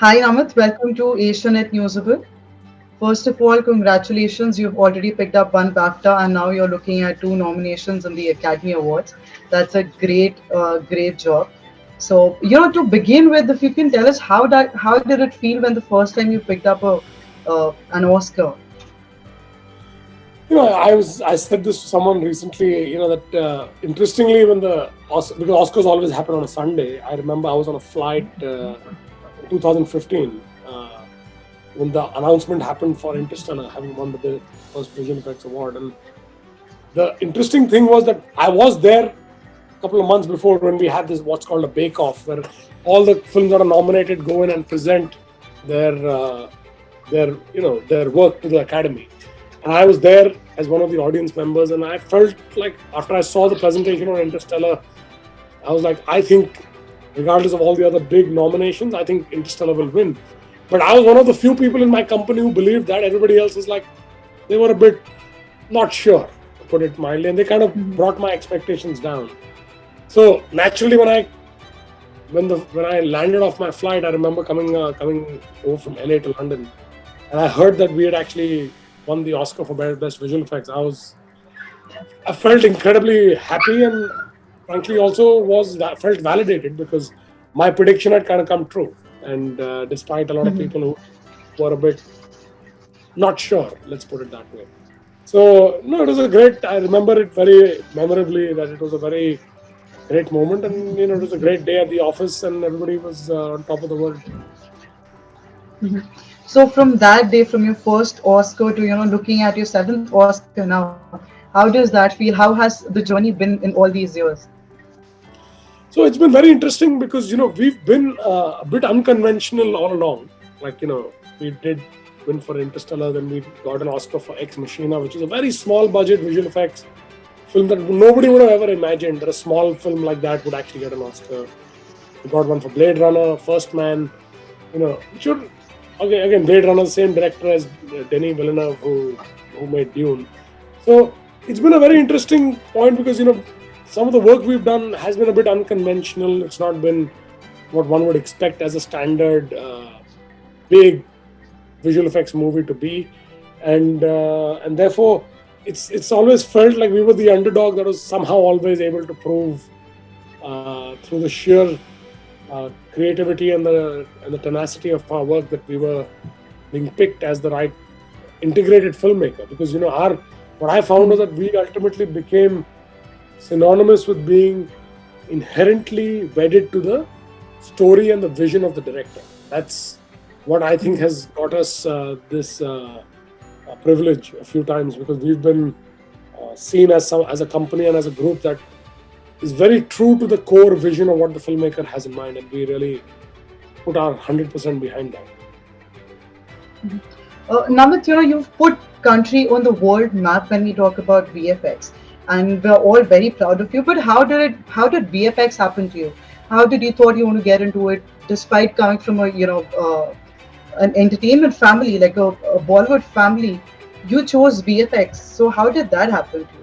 Hi Namit, welcome to Asianet Newsable. First of all, congratulations, you've already picked up one BAFTA and now you're looking at two nominations in the Academy Awards. That's a great job. So, to begin with, if you can tell us how did it feel when the first time you picked up an Oscar? I said this to someone recently. That interestingly, when because Oscars always happen on a Sunday. I remember I was on a flight in 2015 when the announcement happened for Interstellar having won the first Visual Effects Award. And the interesting thing was that I was there a couple of months before when we had this what's called a bake-off, where all the films that are nominated go in and present their work to the Academy. And I was there as one of the audience members, and I felt like after I saw the presentation on Interstellar, I was like, I think regardless of all the other big nominations, I think Interstellar will win. But I was one of the few people in my company who believed that. Everybody else was like, they were a bit not sure, to put it mildly, and they kind of brought my expectations down. So naturally, when I landed off my flight, I remember coming over from LA to London, and I heard that we had actually won the Oscar for Best Visual Effects. I felt incredibly happy, and frankly also felt validated because my prediction had kind of come true. And despite a lot of people who were a bit not sure, let's put it that way. So no, it was I remember it very memorably that it was a very great moment, and it was a great day at the office, and everybody was on top of the world. So from that day, from your first Oscar to looking at your seventh Oscar now, how does that feel? How has the journey been in all these years? So it's been very interesting because we've been a bit unconventional all along. Like we did win for Interstellar, then we got an Oscar for Ex Machina, which is a very small budget visual effects film that nobody would have ever imagined that a small film like that would actually get an Oscar. We got one for Blade Runner, First Man. Again, Blade Runner, same director as Denis Villeneuve, who made Dune. So it's been a very interesting point because some of the work we've done has been a bit unconventional. It's not been what one would expect as a standard big visual effects movie to be, and therefore it's always felt like we were the underdog that was somehow always able to prove through the sheer creativity and the tenacity of our work that we were being picked as the right integrated filmmaker. Because what I found was that we ultimately became synonymous with being inherently wedded to the story and the vision of the director. That's what I think has got us this privilege a few times, because we've been seen as a company and as a group that is very true to the core vision of what the filmmaker has in mind, and we really put our 100% behind that. Namit, you've put country on the world map when we talk about VFX, and we're all very proud of you. But how did VFX happen to you? How did you thought you want to get into it, despite coming from an entertainment family, like a Bollywood family? You chose VFX. So how did that happen to you?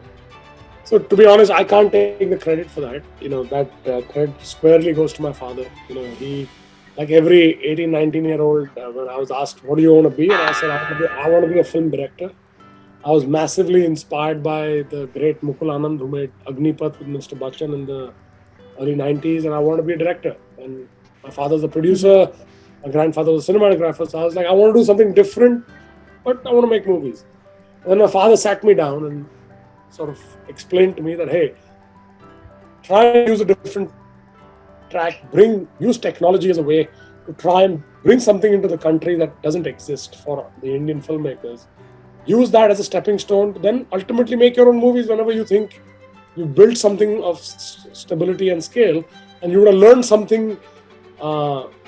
So to be honest, I can't take the credit for that. That credit squarely goes to my father. He, like every 18, 19-year-old, when I was asked, what do you want to be? And I said, I want to be a film director. I was massively inspired by the great Mukul Anand, who made Agnipath with Mr. Bachchan in the early 90s, and I want to be a director. And my father's a producer, my grandfather was a cinematographer, so I was like, I want to do something different, but I want to make movies. And then my father sat me down and sort of explained to me that, hey, try and use a different track, use technology as a way to try and bring something into the country that doesn't exist for the Indian filmmakers. Use that as a stepping stone to then ultimately make your own movies whenever you think you've built something of stability and scale, and you would have learned something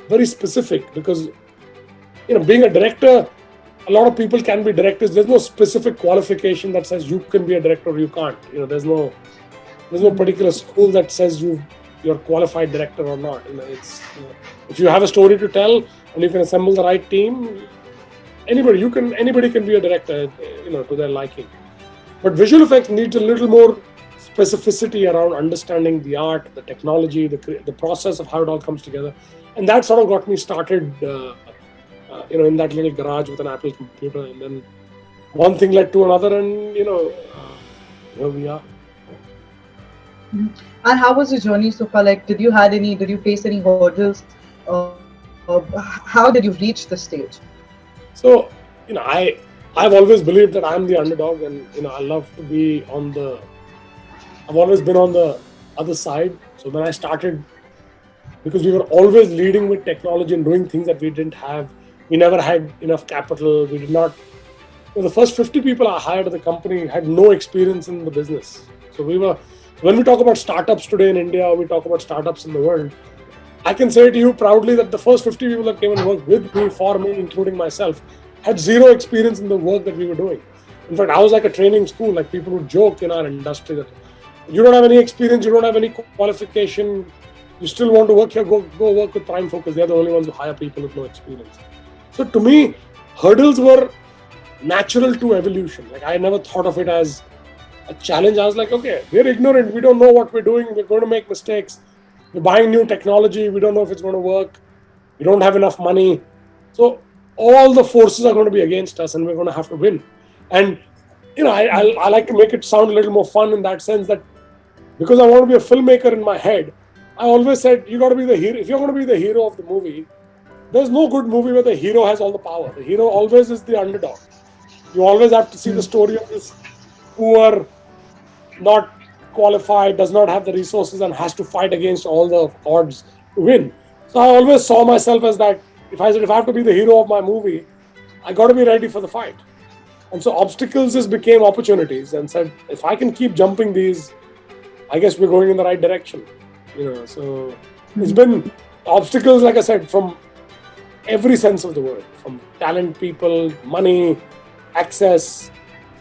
very specific. Because being a director, a lot of people can be directors. There's no specific qualification that says you can be a director or you can't. There's no particular school that says you're a qualified director or not. If you have a story to tell and you can assemble the right team, anybody can be a director, to their liking. But visual effects needs a little more specificity around understanding the art, the technology, the process of how it all comes together. And that sort of got me started, in that little garage with an Apple computer. And then one thing led to another, and here we are. And how was your journey so far? Like, did you face any hurdles? How did you reach this stage? So, I've always believed that I'm the underdog, and I love to be I've always been on the other side. So when I started, because we were always leading with technology and doing things that we didn't have, we never had enough capital. We did not. The first 50 people I hired at the company had no experience in the business. So when we talk about startups today in India, or we talk about startups in the world, I can say to you proudly that the first 50 people that came and worked with me, for me, including myself, had zero experience in the work that we were doing. In fact, I was like a training school. Like, people would joke in our industry that you don't have any experience, you don't have any qualification, you still want to work here, go work with Prime Focus. They're the only ones who hire people with no experience. So to me, hurdles were natural to evolution. Like, I never thought of it as a challenge. I was like, okay, we're ignorant, we don't know what we're doing, we're going to make mistakes, we're buying new technology, we don't know if it's going to work, we don't have enough money. So all the forces are going to be against us, and we're going to have to win. And I like to make it sound a little more fun in that sense, that because I want to be a filmmaker in my head, I always said, you got to be the hero. If you're going to be the hero of the movie, there's no good movie where the hero has all the power. The hero always is the underdog. You always have to see the story of this poor, not qualified, does not have the resources, and has to fight against all the odds to win. So I always saw myself as that. If I have to be the hero of my movie, I got to be ready for the fight. And so obstacles just became opportunities, and said, if I can keep jumping these, I guess we're going in the right direction. So it's been obstacles, like I said, from every sense of the word, from talent, people, money, access,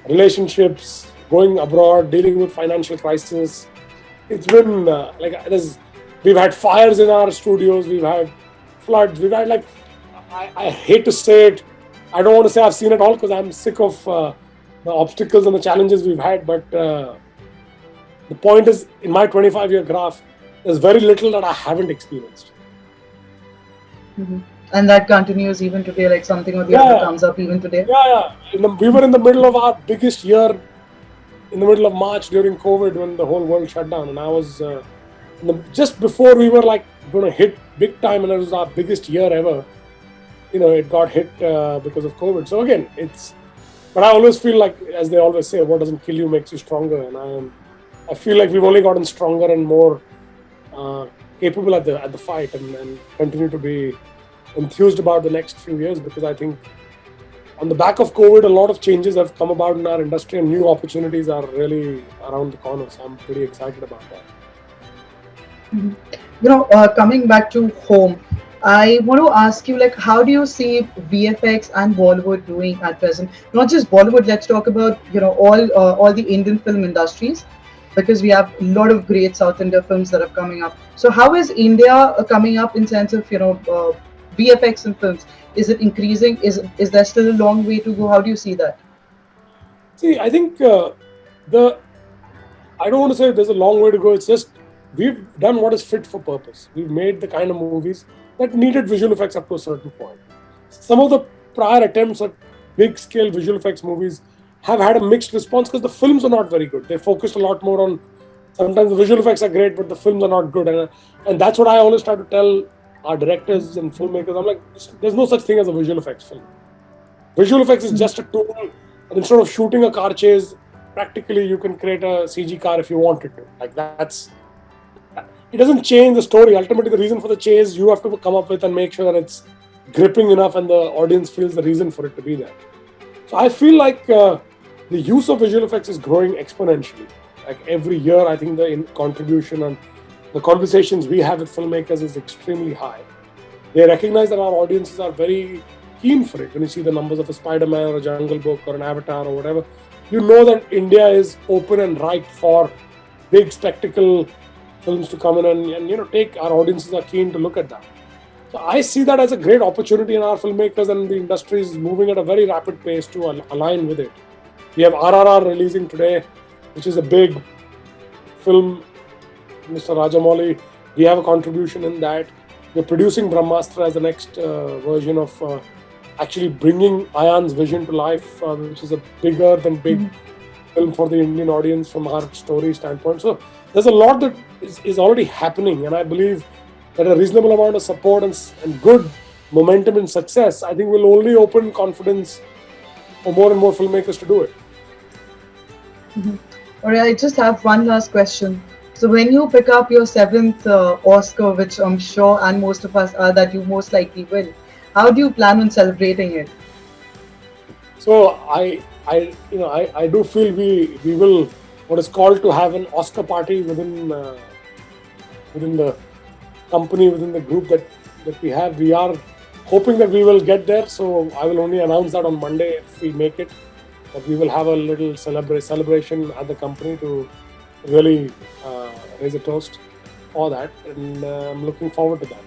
relationships, going abroad, dealing with financial crisis. It's been we've had fires in our studios, we've had floods, we've had I hate to say it, I don't want to say I've seen it all, because I'm sick of the obstacles and the challenges we've had, but the point is, in my 25-year graph, there's very little that I haven't experienced. Mm-hmm. And that continues even today, like something or the other comes up even today? Yeah. We were in the middle of our biggest year, in the middle of March during COVID, when the whole world shut down. And I was, just before we were going to hit big time, and it was our biggest year ever, it got hit because of COVID. So again, but I always feel like, as they always say, what doesn't kill you makes you stronger. And I feel like we've only gotten stronger and more capable at the fight, and continue to be enthused about the next few years, because I think on the back of COVID, a lot of changes have come about in our industry, and new opportunities are really around the corner. So I'm pretty excited about that. Mm-hmm. Coming back to home, I want to ask you, how do you see VFX and Bollywood doing at present? Not just Bollywood, let's talk about, all the Indian film industries, because we have a lot of great South India films that are coming up. So how is India coming up in sense of, VFX in films? Is it increasing? Is there still a long way to go? How do you see that? See, I think I don't want to say there's a long way to go. It's just, we've done what is fit for purpose. We've made the kind of movies that needed visual effects up to a certain point. Some of the prior attempts at big scale visual effects movies have had a mixed response, because the films are not very good. They focused a lot more on, sometimes the visual effects are great, but the films are not good. And that's what I always try to tell our directors and filmmakers. I'm like, there's no such thing as a visual effects film. Visual effects is just a tool, and instead of shooting a car chase, practically you can create a CG car if you wanted to. It doesn't change the story. Ultimately, the reason for the chase you have to come up with, and make sure that it's gripping enough and the audience feels the reason for it to be there. So I feel like the use of visual effects is growing exponentially. Like, every year, I think the contribution and the conversations we have with filmmakers is extremely high. They recognize that our audiences are very keen for it. When you see the numbers of a Spider-Man or a Jungle Book or an Avatar or whatever, you know that India is open and ripe for big spectacle films to come in and take, our audiences are keen to look at that. So I see that as a great opportunity, in our filmmakers, and the industry is moving at a very rapid pace to align with it. We have RRR releasing today, which is a big film. Mr. Rajamouli, we have a contribution in that. we're producing Brahmastra as the next version of actually bringing Ayan's vision to life, which is a bigger than big film for the Indian audience from our story standpoint. So there's a lot that is already happening, and I believe that a reasonable amount of support and good momentum and success, I think, will only open confidence for more and more filmmakers to do it. All right, I just have one last question. So when you pick up your seventh Oscar, which I'm sure and most of us are that you most likely will, how do you plan on celebrating it? So I do feel we will, what is called, to have an Oscar party within the company, within the group that we have. We are hoping that we will get there. So I will only announce that on Monday if we make it. But we will have a little celebration at the company to really raise a toast for that, and I'm looking forward to that.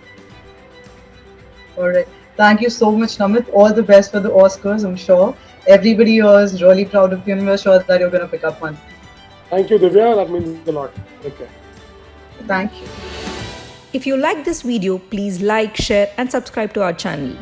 All right. Thank you so much, Namit. All the best for the Oscars. I'm sure everybody here is really proud of you, and we're sure that you're going to pick up one. Thank you, Divya. That means a lot. Take care. Thank you. If you like this video, please like, share and subscribe to our channel.